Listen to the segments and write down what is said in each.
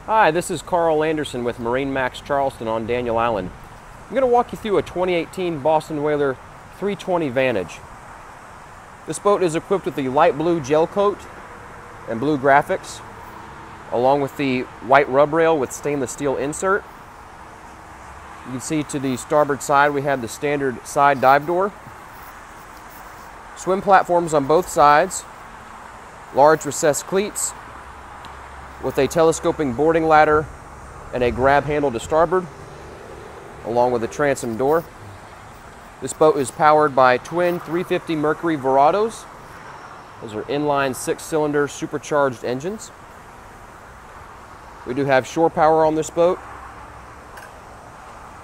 Hi, this is Carl Anderson with MarineMax Charleston on Daniel Island. I'm going to walk you through a 2018 Boston Whaler 320 Vantage. This boat is equipped with the light blue gel coat and blue graphics, along with the white rub rail with stainless steel insert. You can see to the starboard side we have the standard side dive door. Swim platforms on both sides, large recessed cleats, with a telescoping boarding ladder and a grab handle to starboard, along with a transom door. This boat is powered by twin 350 Mercury Verados. Those are inline 6-cylinder supercharged engines. We do have shore power on this boat,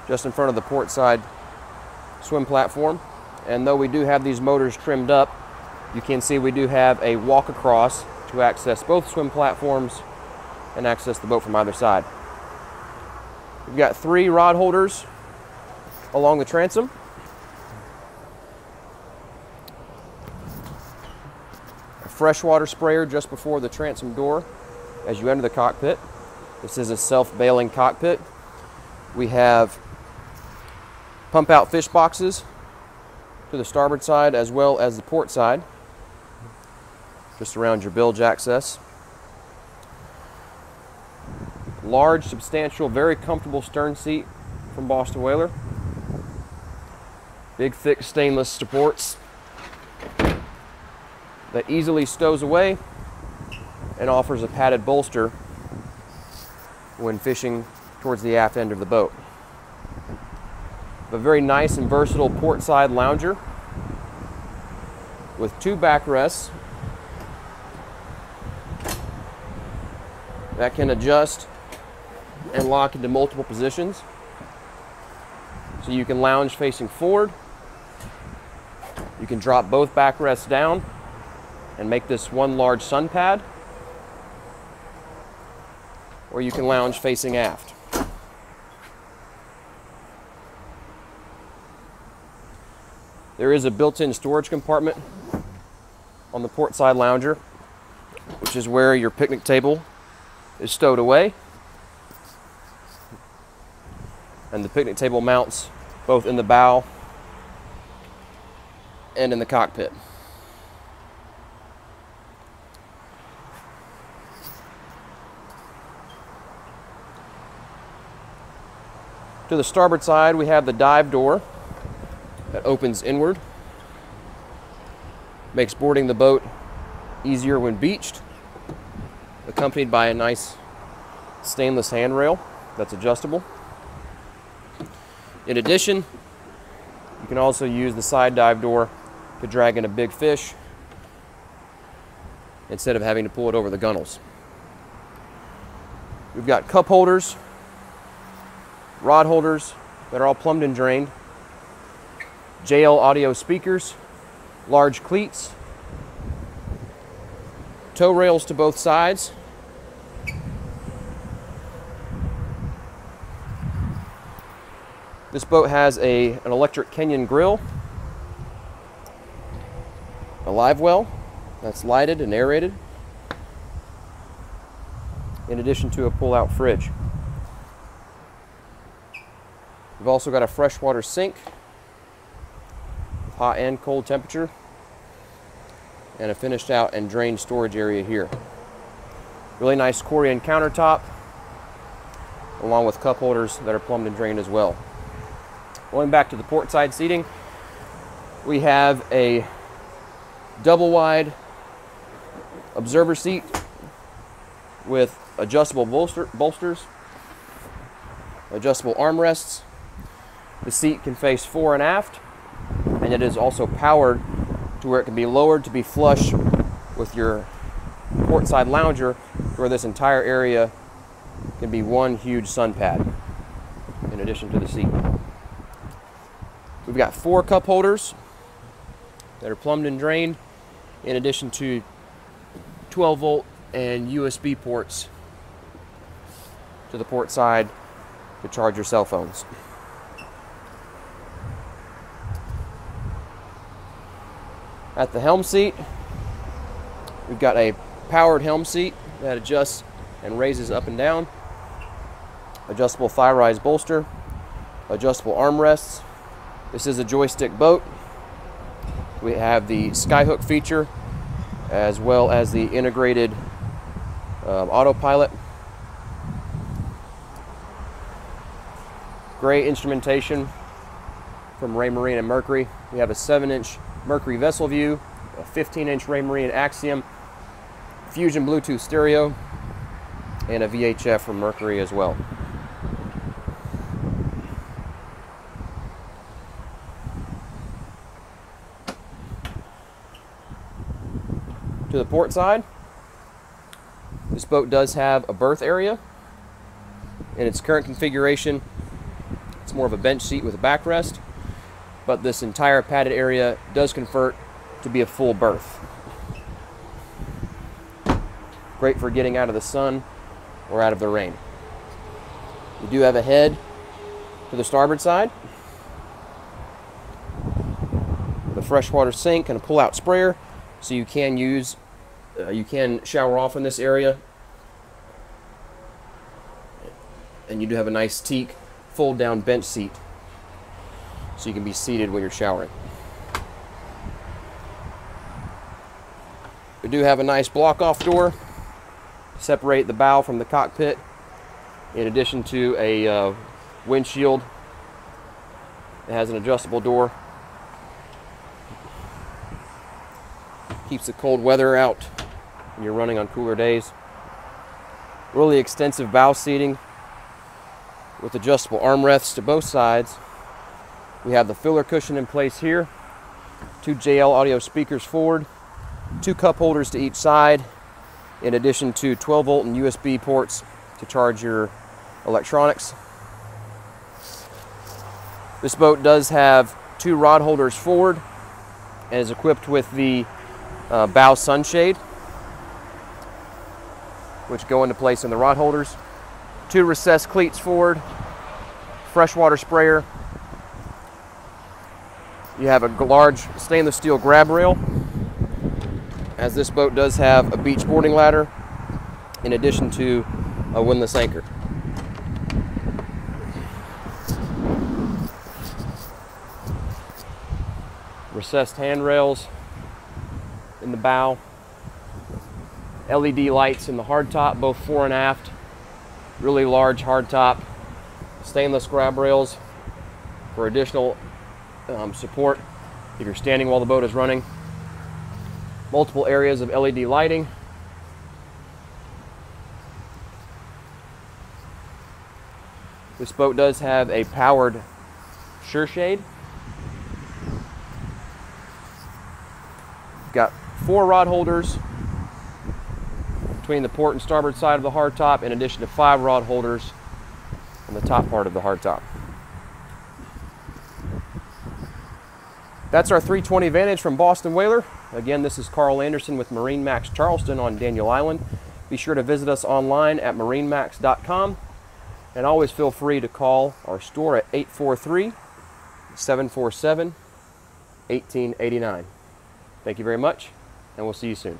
just in front of the port side swim platform. And though we do have these motors trimmed up, you can see we do have a walk across to access both swim platforms and access the boat from either side. We've got 3 rod holders along the transom. A freshwater sprayer just before the transom door as you enter the cockpit. This is a self-bailing cockpit. We have pump out fish boxes to the starboard side as well as the port side, just around your bilge access. Large, substantial, very comfortable stern seat from Boston Whaler. Big, thick stainless supports that easily stows away and offers a padded bolster when fishing towards the aft end of the boat. A very nice and versatile port side lounger with 2 backrests that can adjust and lock into multiple positions. So you can lounge facing forward. You can drop both backrests down and make this one large sun pad, or you can lounge facing aft. There is a built-in storage compartment on the port side lounger, which is where your picnic table is stowed away. And the picnic table mounts both in the bow and in the cockpit. To the starboard side, we have the dive door that opens inward. Makes boarding the boat easier when beached, accompanied by a nice stainless handrail that's adjustable. In addition, you can also use the side dive door to drag in a big fish instead of having to pull it over the gunnels. We've got cup holders, rod holders that are all plumbed and drained, JL audio speakers, large cleats, tow rails to both sides, this boat has an electric Kenyon grill, a live well that's lighted and aerated, in addition to a pull-out fridge. We've also got a freshwater sink, hot and cold temperature, and a finished out and drained storage area here. Really nice Corian countertop, along with cup holders that are plumbed and drained as well. Going back to the port side seating, we have a double wide observer seat with adjustable bolsters, adjustable armrests. The seat can face fore and aft, and it is also powered to where it can be lowered to be flush with your port side lounger, where this entire area can be one huge sun pad in addition to the seat. We've got 4 cup holders that are plumbed and drained, in addition to 12-volt and USB ports to the port side to charge your cell phones. At the helm seat, we've got a powered helm seat that adjusts and raises up and down. adjustable thigh-rise bolster, adjustable armrests. This is a joystick boat. We have the skyhook feature as well as the integrated autopilot. Great instrumentation from Raymarine and Mercury. We have a 7-inch Mercury vessel view, a 15-inch Raymarine Axiom, Fusion Bluetooth stereo, and a VHF from Mercury as well. To the port side, this boat does have a berth area. In its current configuration, it's more of a bench seat with a backrest, but this entire padded area does convert to be a full berth. Great for getting out of the sun or out of the rain. You do have a head to the starboard side, the freshwater sink and a pull-out sprayer, so you can use, you can shower off in this area, and you do have a nice teak fold-down bench seat, so you can be seated when you're showering. We do have a nice block-off door to separate the bow from the cockpit, in addition to a windshield. It has an adjustable door. Keeps the cold weather out when you're running on cooler days. Really extensive bow seating with adjustable armrests to both sides. We have the filler cushion in place here, 2 JL audio speakers forward, 2 cup holders to each side, in addition to 12-volt and USB ports to charge your electronics. This boat does have 2 rod holders forward and is equipped with the bow sunshade, which go into place in the rod holders. 2 recessed cleats forward, freshwater sprayer. You have a large stainless steel grab rail, as this boat does have a beach boarding ladder in addition to a windlass anchor. Recessed handrails in the bow, LED lights in the hardtop, both fore and aft, really large hardtop, stainless grab rails for additional support if you're standing while the boat is running. Multiple areas of LED lighting. This boat does have a powered sure shade. Got 4 rod holders between the port and starboard side of the hardtop, in addition to 5 rod holders on the top part of the hardtop. That's our 320 Vantage from Boston Whaler. Again, this is Carl Anderson with MarineMax Charleston on Daniel Island. Be sure to visit us online at marinemax.com, and always feel free to call our store at 843-747-1889. Thank you very much, and we'll see you soon.